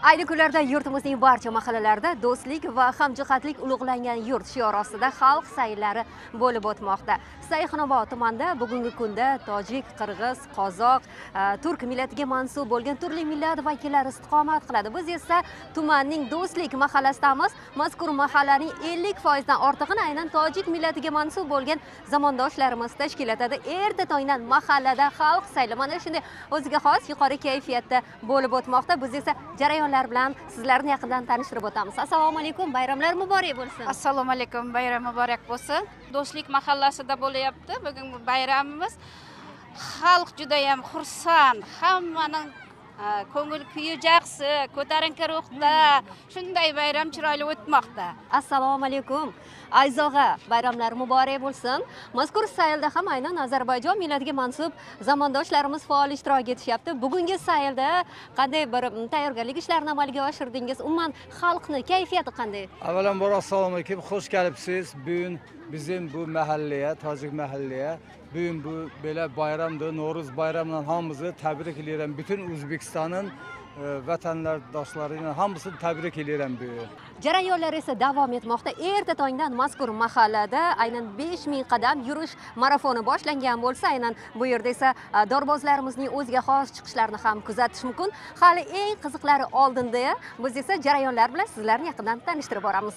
Ayni kunlarda yurtimizning barcha mahallalarida do'stlik va hamjihatlik ulug'langan yurt shiori ostida xalq saylari bo'lib o'tmoqda. Sayxunobod tumanida bugungi kunda tojik, qirg'iz, qozoq, turk millatiga mansub bo'lgan turli millat vakillari istiqomat qiladi. Biz esa tumanning do'stlik mahallasidamiz. Mazkur mahallaning 50% dan ortig'ini aynan tojik millatiga mansub bo'lgan zamondoshlarimiz tashkil etadi. Erta tongdan mahallada xalq sayli mana shunday o'ziga xos yuqori kayfiyatda bo'lib o'tmoqda. Biz esa jarayonlar bilan sizlarni yaqindan tanishtirib o'tamiz. Assalomu alaykum, bayramlar muborak bo'lsin. Assalomu alaykum, bayram muborak bo'lsin. Do'stlik mahallasida bo'lyapti bugungi bayramimiz. Xalq juda ham xursand, hammaning ko'ngil kuyi yaxshi, ko'tarinki ruhda shunday bayram chiroyli o'tmoqda. Assalomu alaykum. Ayzog'a, bayramlar muborak bo'lsin. Mazkur saylda ham aynan Ozarbayjon millatiga mansub zamondoshlarimiz faol ishtirok etishyapti. Bugungi saylda qanday bir tayyorgarlik ishlarini amalga oshirdingiz? Umuman xalqning kayfiyati qanday? Avvalambor assalomu alaykum, xush kelibsiz. Bugun bizim bu mahalleye, Tojik mahalleye, bugün bu böyle bayramdır, Novruz bayramından hamımızı tebrik ediyorum. Bütün O'zbekistonning vatandaşlarıyla hamısını tebrik ediyorum bugün. Jarayonlar esa davom etmoqda. Erta tongdan mazkur mahallada aynan 5000 qadam yurish marafoni boshlangan bo'lsa, aynan bu yerda esa dorbozlarimizning o'ziga xos chiqishlarini ham kuzatish mumkin. Hali eng qiziqlari oldinda. Biz esa jarayonlar bilan sizlarni yaqindan tanishtirib boramiz.